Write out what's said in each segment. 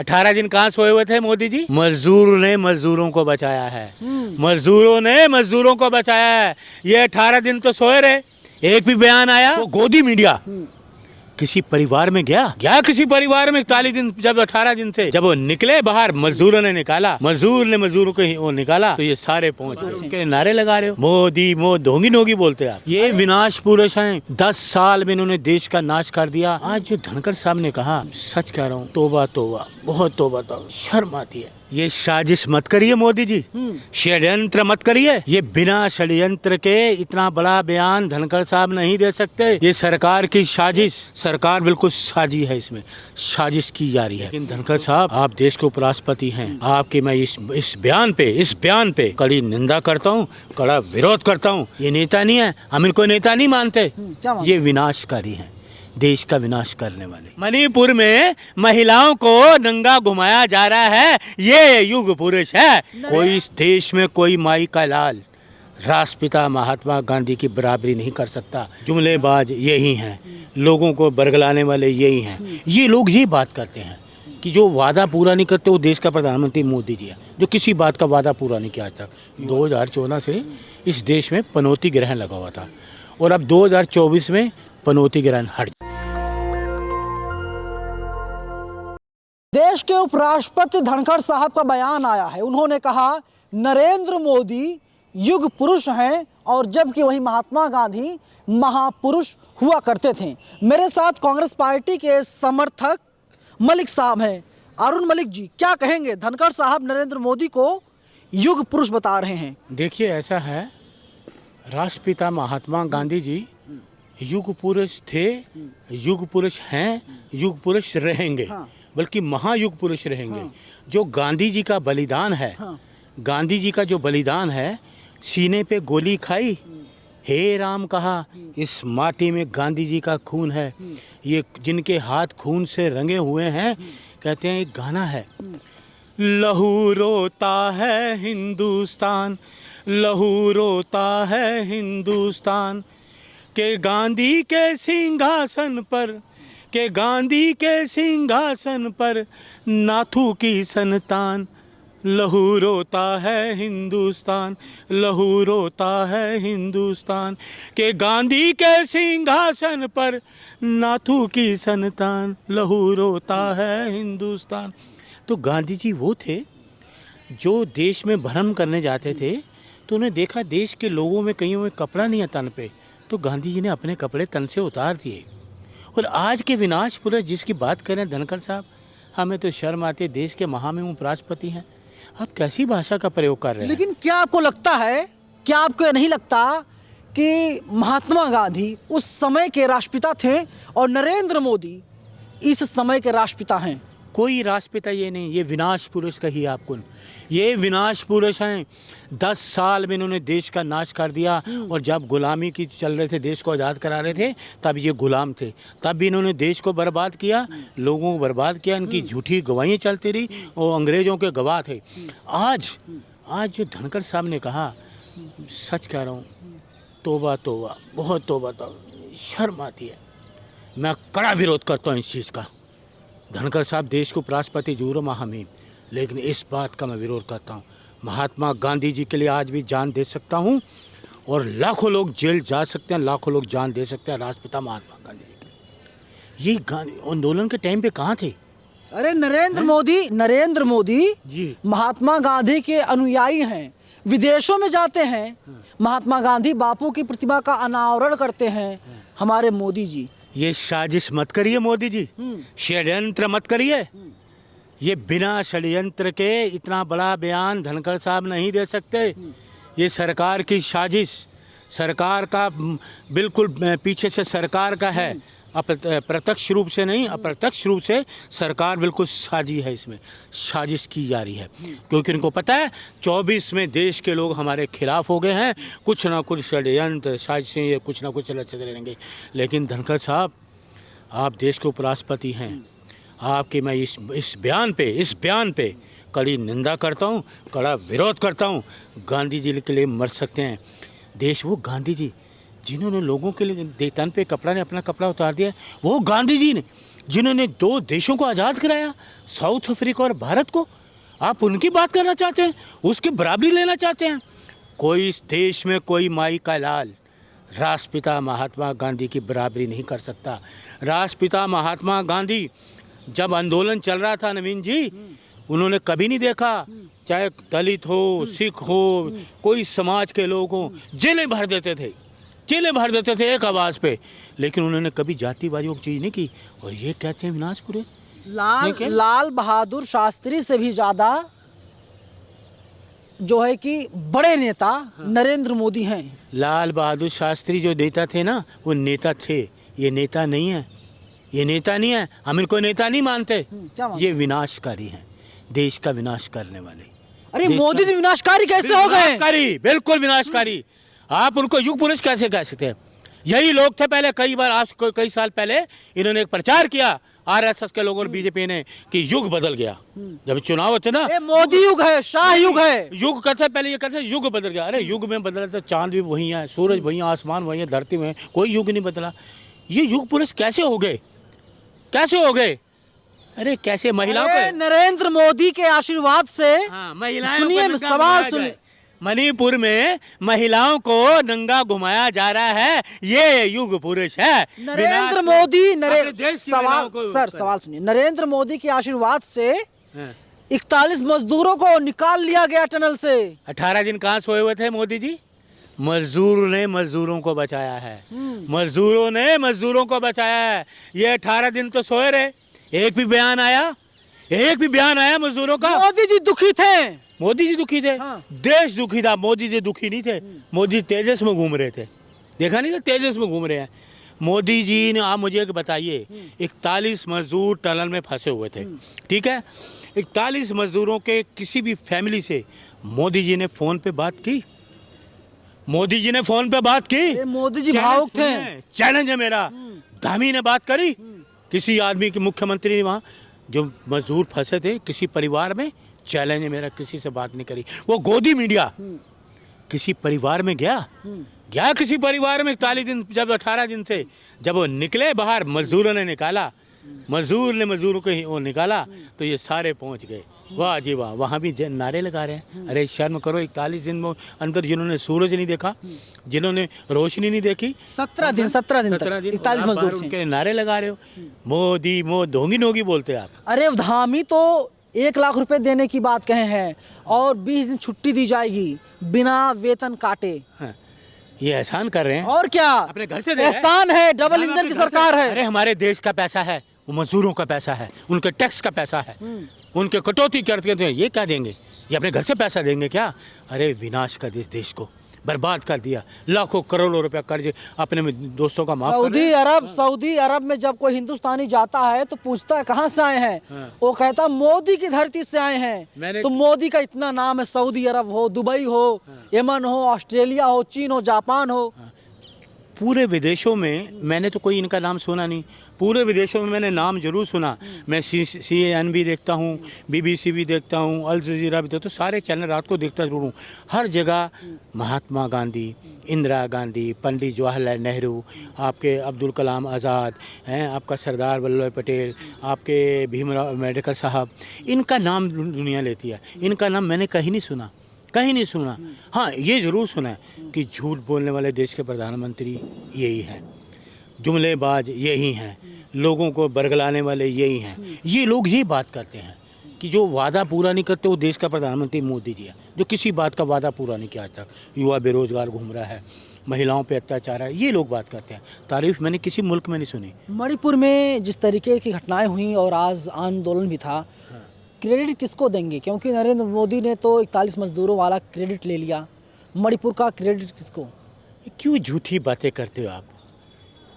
18 दिन कहाँ सोए हुए थे मोदी जी? मजदूर ने मजदूरों को बचाया है, मजदूरों ने मजदूरों को बचाया है। ये 18 दिन तो सोए रहे, एक भी बयान आया? वो गोदी मीडिया किसी परिवार में गया किसी परिवार में 41 दिन, जब 18 दिन थे, जब वो निकले बाहर, मजदूरों ने निकाला, मजदूर ने मजदूरों को वो निकाला, तो ये सारे पहुंच गए। उनके नारे लगा रहे हो, मोदी मोदी ढोंगी नोगी बोलते हैं आप। ये विनाश पुरुष हैं, 10 साल में इन्होंने देश का नाश कर दिया। आज जो धनखड़ साहब ने कहा, सच कह रहा हूँ, तोबा तोबा, बहुत तोबा तोबा, शर्म आती है। ये साजिश मत करिए मोदी जी, षड्यंत्र मत करिए। ये बिना षड्यंत्र के इतना बड़ा बयान धनखड़ साहब नहीं दे सकते। ये सरकार की साजिश, सरकार बिल्कुल साजी है, इसमें साजिश की जा रही है। लेकिन धनखड़ साहब, आप देश के उपराष्ट्रपति हैं, आपके मैं इस बयान पे कड़ी निंदा करता हूँ, कड़ा विरोध करता हूँ। ये नेता नहीं है, हम इनको नेता नहीं मानते, ये विनाशकारी है, देश का विनाश करने वाले। मणिपुर में महिलाओं को नंगा घुमाया जा रहा है, ये युग पुरुष है। कोई इस देश में कोई माई का लाल राष्ट्रपिता महात्मा गांधी की बराबरी नहीं कर सकता। जुमलेबाज यही हैं, लोगों को बरगलाने वाले यही हैं। ये लोग ये बात करते हैं कि जो वादा पूरा नहीं करते वो देश का प्रधानमंत्री मोदी जी है, जो किसी बात का वादा पूरा नहीं किया आज तक। 2014 से इस देश में पनौती ग्रहण लगा हुआ था और अब 2024 में पनौती ग्रहण हट। देश के उपराष्ट्रपति धनखड़ साहब का बयान आया है। उन्होंने कहा नरेंद्र मोदी युग पुरुष हैं और जबकि वही महात्मा गांधी महापुरुष हुआ करते थे। मेरे साथ कांग्रेस पार्टी के समर्थक मलिक साहब हैं। अरुण मलिक जी, क्या कहेंगे? धनखड़ साहब नरेंद्र मोदी को युग पुरुष बता रहे हैं। देखिए, ऐसा है, राष्ट्रपिता महात्मा गांधी जी युग पुरुष थे, युग पुरुष हैं, युग पुरुष रहेंगे। बल्कि महायुग पुरुष रहेंगे। जो गांधी जी का बलिदान है, गांधी जी का जो बलिदान है, सीने पे गोली खाई, हे राम कहा, इस माटी में गांधी जी का खून है। ये जिनके हाथ खून से रंगे हुए हैं, कहते हैं एक गाना है, लहू रोता है हिंदुस्तान, लहू रोता है हिंदुस्तान, के गांधी के सिंहासन पर, के गांधी के सिंहासन पर नाथू की संतान, लहू रोता है हिंदुस्तान, लहू रोता है हिंदुस्तान, के गांधी के सिंहासन पर नाथू की संतान, लहू रोता है हिंदुस्तान। तो गांधी जी वो थे जो देश में भ्रमण करने जाते थे, तो उन्हें देखा देश के लोगों में कहीं में कपड़ा नहीं है तन पे, तो गांधी जी ने अपने कपड़े तन से उतार दिए। और आज के विनाश पुरुष जिसकी बात करें धनखड़ साहब, हमें तो शर्म आती है, देश के महामहिम उपराष्ट्रपति हैं, आप कैसी भाषा का प्रयोग कर रहे हैं? लेकिन क्या आपको लगता है, क्या आपको ये नहीं लगता कि महात्मा गांधी उस समय के राष्ट्रपिता थे और नरेंद्र मोदी इस समय के राष्ट्रपिता हैं? कोई राष्ट्रपिता ये नहीं, ये विनाश पुरुष कहिए आपको, ये विनाश पुरुष हैं। 10 साल में इन्होंने देश का नाश कर दिया। और जब गुलामी की चल रहे थे, देश को आज़ाद करा रहे थे, तब ये गुलाम थे, तब भी इन्होंने देश को बर्बाद किया, लोगों को बर्बाद किया। इनकी झूठी गवाहियाँ चलती रही और अंग्रेज़ों के गवाह थे। आज जो धनखड़ साहब ने कहा, सच कह रहा हूँ, तोबा तोबा, बहुत तोबा तोबा, शर्म आती है। मैं कड़ा विरोध करता हूँ इस चीज़ का। धनखड़ साहब देश के उपराष्ट्रपति जरूर महामहिम, लेकिन इस बात का मैं विरोध करता हूँ। महात्मा गांधी जी के लिए आज भी जान दे सकता हूँ और लाखों लोग जेल जा सकते हैं, लाखों लोग जान दे सकते हैं राष्ट्रपिता महात्मा गांधी जी के लिए। ये गांधी आंदोलन के टाइम पे कहाँ थे? अरे नरेंद्र मोदी जी महात्मा गांधी के अनुयायी हैं, विदेशों में जाते हैं, महात्मा गांधी बापू की प्रतिमा का अनावरण करते हैं हमारे मोदी जी। ये साजिश मत करिए मोदी जी, षड्यंत्र मत करिए। ये बिना षड्यंत्र के इतना बड़ा बयान धनखड़ साहब नहीं दे सकते। ये सरकार की साजिश, सरकार का बिल्कुल पीछे से सरकार का है, प्रत्यक्ष रूप से नहीं, अप्रत्यक्ष रूप से सरकार बिल्कुल साजी है, इसमें साजिश की जा रही है। क्योंकि इनको पता है 24 में देश के लोग हमारे खिलाफ हो गए हैं, कुछ ना कुछ षड्यंत्र साजिशें, ये कुछ ना कुछ रचते रहेंगे। लेकिन धनखड़ साहब, आप देश के उपराष्ट्रपति हैं, आपके मैं इस बयान पे कड़ी निंदा करता हूँ, कड़ा विरोध करता हूँ। गांधी जी के लिए मर सकते हैं देश, वो गांधी जी जिन्होंने लोगों के लिए तन पे कपड़ा ने अपना कपड़ा उतार दिया, वो गांधी जी ने जिन्होंने 2 देशों को आज़ाद कराया, साउथ अफ्रीका और भारत को, आप उनकी बात करना चाहते हैं, उसकी बराबरी लेना चाहते हैं। कोई इस देश में कोई माई का लाल राष्ट्रपिता महात्मा गांधी की बराबरी नहीं कर सकता। राष्ट्रपिता महात्मा गांधी जब आंदोलन चल रहा था नवीन जी, उन्होंने कभी नहीं देखा चाहे दलित हो, सिख हो, कोई समाज के लोग हों, जेलें भर देते थे, जेलें भर देते थे एक आवाज़ पे, लेकिन उन्होंने कभी जातिवादियों की चीज़ नहीं की। और ये कहते हैं विनाश पूरे लाल बहादुर शास्त्री से भी ज़्यादा जो है कि बड़े नेता नरेंद्र मोदी हैं। लाल बहादुर शास्त्री जो नेता थे ना, वो नेता थे, ये नेता नहीं है, ये नेता नहीं है। हम इनको नेता नहीं मानते, क्या मानते? ये विनाशकारी हैं, देश का विनाश करने वाले। अरे देश मोदी का- जी विनाशकारी कैसे हो गए? विनाशकारी, बिल्कुल विनाशकारी। आप उनको युग पुरुष कैसे कह सकते हैं? यही लोग थे पहले, कई बार, आज कई साल पहले इन्होंने एक प्रचार किया आरएसएस के लोगों और बीजेपी ने कि युग बदल गया। जब चुनाव होते ना, ये मोदी युग है, शाह युग है। युग कहते पहले, ये कहते युग बदल गया। अरे युग में बदला तो चांद भी वही है, सूरज वही है, आसमान वही है, धरती में कोई युग नहीं बदला। ये युग पुरुष कैसे हो गए, कैसे हो गए? अरे कैसे महिलाओं अरे को, नरेंद्र मोदी के आशीर्वाद से हाँ, महिलाओं को सुनिए, नंगा सवाल घुमाया सुनिए। जाए। मणिपुर में महिलाओं को नंगा घुमाया जा रहा है, ये युग पुरुष है। नरेंद्र मोदी अपने देश की महिलाओं को- सवाल सुनिए। नरेंद्र मोदी के आशीर्वाद से हाँ। 41 मजदूरों को निकाल लिया गया टनल से। 18 दिन कहाँ सोए हुए थे मोदी जी? मजदूर ने मजदूरों को बचाया है, मजदूरों ने मजदूरों को बचाया है। ये 18 दिन तो सोए रहे, एक भी बयान आया, एक भी बयान आया मजदूरों का? मोदी जी दुखी थे। मोदी जी दुखी थे, हाँ। देश दुखी था, मोदी जी दुखी नहीं थे। मोदी तेजस में घूम रहे थे, देखा नहीं था, तेजस में घूम रहे हैं मोदी जी ने। आप मुझे एक बताइए, 41 मजदूर टनल में फंसे हुए थे, ठीक है? 41 मजदूरों के किसी भी फैमिली से मोदी जी ने फोन पे बात की? मोदी जी ने फोन पे बात की? ये मोदी जी चैलेंज भावुक थे। सुनिए, चैलेंज है मेरा। धामी ने बात करी? किसी आदमी की, मुख्यमंत्री ने वहाँ जो मजदूर फंसे थे किसी परिवार में, चैलेंज है मेरा, किसी से बात नहीं करी। वो गोदी मीडिया किसी परिवार में गया किसी परिवार में 41 दिन, जब 18 दिन थे, जब वो निकले बाहर, मजदूरों ने निकाला, मजदूरों को ही वो निकाला, तो ये सारे पहुंच गए। वाह जी वाह, वहाँ भी नारे लगा रहे हैं, अरे शर्म करो, 41 दिन में अंदर जिन्होंने सूरज नहीं देखा, जिन्होंने रोशनी नहीं देखी, 17 दिन 17 दिन तक 41 आप मजदूर बाहर थे। उनके नारे लगा रहे हो। मोदी ढोंगी ढोंगी बोलते हैं आप। अरे धामी तो 1 लाख रुपए देने की बात कहे हैं और 20 दिन छुट्टी दी जाएगी बिना वेतन काटे। हाँ, ये एहसान कर रहे हैं, और क्या, अपने घर से दे रहे हैं। एहसान है, डबल हम इंजन अपने की घर से- सरकार है। अरे हमारे देश का पैसा है, वो मजदूरों का पैसा है, उनके टैक्स का पैसा है, उनके कटौती करते हैं, ये क्या देंगे? ये अपने घर से पैसा देंगे क्या? अरे विनाश कर दिया, देश को बर्बाद कर दिया, लाखों करोड़ों रुपया कर्ज अपने दोस्तों का माफ कर रहे हैं। सऊदी अरब में जब कोई हिंदुस्तानी जाता है तो पूछता है कहाँ से आए हैं, वो कहता मोदी की धरती से आए हैं। तो मोदी का इतना नाम है, सऊदी अरब हो, दुबई हो, यमन हो, ऑस्ट्रेलिया हो, चीन हो, जापान हो, पूरे विदेशों में मैंने तो कोई इनका नाम सुना नहीं, पूरे विदेशों में मैंने नाम जरूर सुना। मैं CNN भी देखता हूँ, BBC भी देखता हूँ, अल जजीरा भी देखता हूँ, सारे चैनल रात को देखता जरूर हूँ। हर जगह महात्मा गांधी, इंदिरा गांधी, पंडित जवाहरलाल नेहरू, आपके अब्दुल कलाम आज़ाद हैं, आपका सरदार वल्लभ भाई पटेल, आपके भीमराव अम्बेडकर साहब, इनका नाम दुनिया लेती है। इनका नाम मैंने कहीं नहीं सुना, कहीं नहीं सुना। हाँ, ये ज़रूर सुना है कि झूठ बोलने वाले देश के प्रधानमंत्री यही हैं, जुमलेबाज यही हैं, लोगों को बरगलाने वाले यही हैं। ये लोग ये बात करते हैं कि जो वादा पूरा नहीं करते वो देश का प्रधानमंत्री मोदी जी है, जो किसी बात का वादा पूरा नहीं किया आज तक। युवा बेरोजगार घूम रहा है, महिलाओं पे अत्याचार है, ये लोग बात करते हैं। तारीफ मैंने किसी मुल्क में नहीं सुनी। मणिपुर में जिस तरीके की घटनाएं हुई और आज आंदोलन भी था, क्रेडिट किसको देंगे? क्योंकि नरेंद्र मोदी ने तो 41 मजदूरों वाला क्रेडिट ले लिया, मणिपुर का क्रेडिट किसको? क्यों झूठी बातें करते हो आप?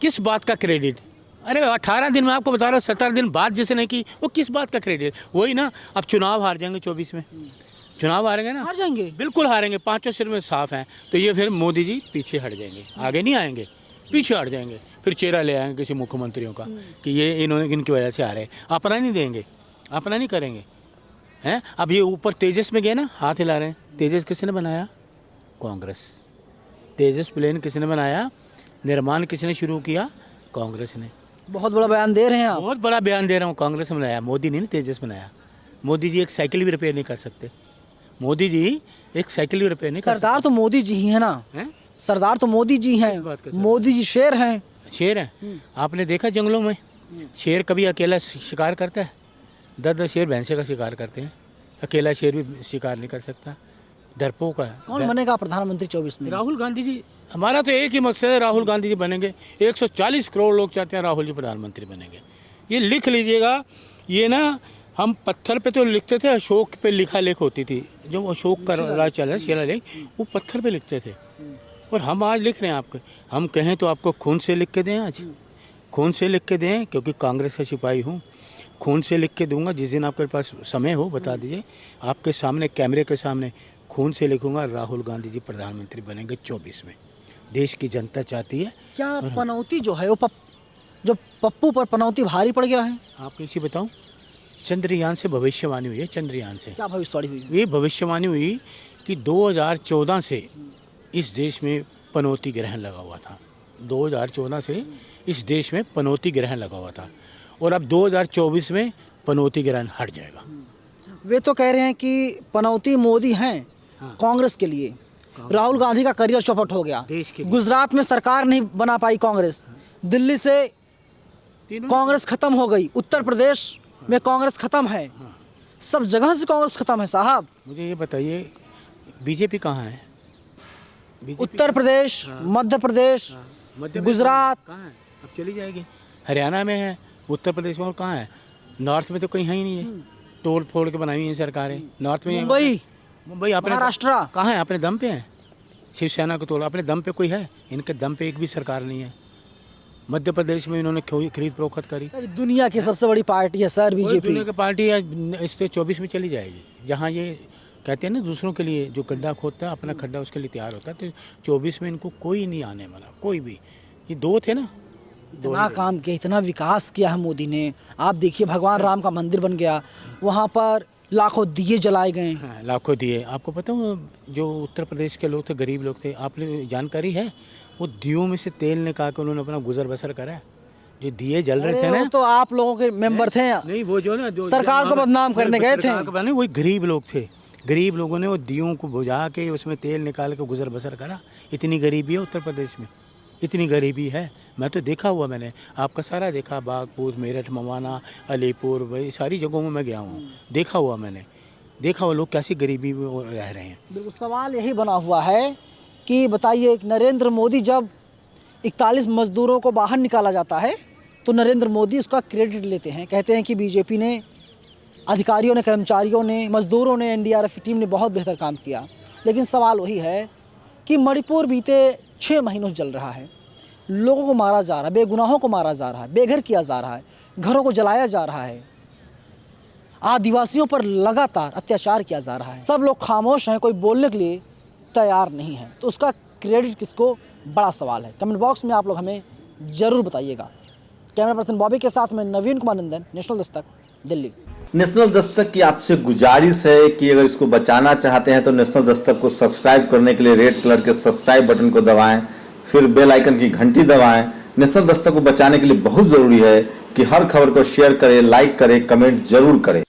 किस बात का क्रेडिट? अरे 18 दिन में आपको बता रहा हूँ, 17 दिन बाद जिसने की, वो किस बात का क्रेडिट? वही ना, अब चुनाव हार जाएंगे 24 में, चुनाव हारेंगे ना, हार जाएंगे, बिल्कुल हारेंगे, 5 सिर में साफ हैं। तो ये फिर मोदी जी पीछे हट जाएंगे, आगे नहीं आएंगे, पीछे हट जाएंगे। फिर चेहरा ले आएंगे किसी मुख्यमंत्रियों का कि ये इन्होंने इनकी वजह से आ रहे हैं, अपना नहीं देंगे, अपना नहीं करेंगे हैं। अब ये ऊपर तेजस में गए ना, हाथ हिला रहे हैं। तेजस किसने बनाया? कांग्रेस। तेजस प्लेन किसने बनाया? निर्माण किसने शुरू किया? कांग्रेस ने। बहुत बड़ा बयान दे रहे हैं आप। बहुत बड़ा बयान दे रहा हूँ। कांग्रेस ने बनाया, मोदी ने नहीं, तेजस बनाया। मोदी जी एक साइकिल भी रिपेयर नहीं कर सकते। मोदी जी एक साइकिल भी रिपेयर नहीं कर सरदार तो मोदी जी ही है ना, हैं? सरदार तो मोदी जी हैं, किस बात का सरदार? मोदी जी शेर हैं। शेर है। आपने देखा जंगलों में शेर कभी अकेला शिकार करता है? 10-10 शेर भैंसे का शिकार करते हैं। अकेला शेर भी शिकार नहीं कर सकता, डरपोक है। कौन बनेगा प्रधानमंत्री 24 में? राहुल गांधी जी। हमारा तो एक ही मकसद है, राहुल गांधी जी बनेंगे। 140 करोड़ लोग चाहते हैं राहुल जी प्रधानमंत्री बनेंगे। ये लिख लीजिएगा। ये ना हम पत्थर पे तो लिखते थे, अशोक पे लिखा लेख होती थी, जो अशोक का राज चला शिलालेख, वो पत्थर पे लिखते थे। और हम आज लिख रहे हैं आपके। हम कहें तो आपको खून से लिख के दें, आज खून से लिख के दें, क्योंकि कांग्रेस का सिपाही हूँ। खून से लिख के दूंगा। जिस दिन आपके पास समय हो बता दीजिए, आपके सामने कैमरे के सामने खून से लिखूंगा, राहुल गांधी जी प्रधानमंत्री बनेंगे 24 में। देश की जनता चाहती है। क्या पनौती जो है वो जो पप्पू पर पनौती भारी पड़ गया है? आपको इसी बताऊं, चंद्रयान से भविष्यवाणी हुई है। चंद्रयान से क्या भविष्यवाणी हुई? ये भविष्यवाणी हुई कि 2014 से इस देश में पनौती ग्रहण लगा हुआ था। 2014 से इस देश में पनौती ग्रहण लगा हुआ था, और अब 2024 में पनौती ग्रहण हट जाएगा। वे तो कह रहे हैं कि पनौती मोदी हैं कांग्रेस के लिए। राहुल गांधी का करियर चौपट हो गया। देश के लिए। गुजरात में सरकार नहीं बना पाई कांग्रेस, दिल्ली से कांग्रेस खत्म हो गई, उत्तर प्रदेश में कांग्रेस खत्म है, सब जगह से कांग्रेस खत्म है साहब। मुझे ये बताइए, बीजेपी कहाँ है? बीजेपी उत्तर प्रदेश, मध्य प्रदेश, गुजरात कहाँ है? अब चली जाएगी। हरियाणा में है, उत्तर प्रदेश में, और कहाँ है? नॉर्थ में तो कहीं है ही नहीं है। तोड़ फोड़ के बनाई हुई है सरकारें। नॉर्थ में मुंबई अपने महाराष्ट्र कहाँ है? अपने दम पे है। शिवसेना को तोड़ा, अपने दम पे कोई है? इनके दम पे एक भी सरकार नहीं है। मध्य प्रदेश में इन्होंने खरीद फरोख्त करी। दुनिया की सबसे बड़ी पार्टी है सर बीजेपी। दुनिया की पार्टी है, इससे 24 में चली जाएगी। जहाँ ये कहते हैं ना, दूसरों के लिए जो गड्ढा खोदता है, अपना खड्डा उसके लिए तैयार होता है, तो 24 में इनको कोई नहीं आने वाला, कोई भी। ये दो थे ना, इतना काम किया, इतना विकास किया है मोदी ने। आप देखिए, भगवान राम का मंदिर बन गया, वहाँ पर लाखों दिए जलाए गए। हाँ, लाखों दिए। आपको पता है जो उत्तर प्रदेश के लोग थे, गरीब लोग थे, आपने जानकारी है, वो दियों में से तेल निकाल के उन्होंने अपना गुजर बसर करा। जो दिए जल रहे थे ना, तो आप लोगों के मेंबर थे। नहीं, वो जो ना जो सरकार को बदनाम करने गए थे। वही गरीब लोग थे। गरीब लोगों ने वो दियों को बुझा के उसमें तेल निकाल के गुजर बसर करा। इतनी गरीबी है उत्तर प्रदेश में, इतनी गरीबी है। मैं तो देखा हुआ, मैंने आपका सारा देखा, बागपुर, मेरठ, मवाना, अलीपुर, भाई सारी जगहों में मैं गया हूँ, देखा हुआ मैंने, देखा हुआ लोग कैसी गरीबी में रह रहे हैं। बिल्कुल, सवाल यही बना हुआ है कि बताइए, नरेंद्र मोदी जब 41 मजदूरों को बाहर निकाला जाता है तो नरेंद्र मोदी उसका क्रेडिट लेते हैं, कहते हैं कि बीजेपी ने, अधिकारियों ने, कर्मचारियों ने, मजदूरों ने, एनडीआरएफ की टीम ने बहुत बेहतर काम किया। लेकिन सवाल वही है कि मणिपुर बीते 6 महीनों से जल रहा है, लोगों को मारा जा रहा है, बेगुनाहों को मारा जा रहा है, बेघर किया जा रहा है, घरों को जलाया जा रहा है, आदिवासियों पर लगातार अत्याचार किया जा रहा है। सब लोग खामोश हैं, कोई बोलने के लिए तैयार नहीं है। तो उसका क्रेडिट किसको, बड़ा सवाल है। कमेंट बॉक्स में आप लोग हमें ज़रूर बताइएगा। कैमरा पर्सन बॉबी के साथ में नवीन कुमार नंदन, नेशनल दस्तक, दिल्ली। नेशनल दस्तक की आपसे गुजारिश है कि अगर इसको बचाना चाहते हैं तो नेशनल दस्तक को सब्सक्राइब करने के लिए रेड कलर के सब्सक्राइब बटन को दबाएं, फिर बेल आइकन की घंटी दबाएं। नेशनल दस्तक को बचाने के लिए बहुत जरूरी है कि हर खबर को शेयर करें, लाइक करें, कमेंट जरूर करें।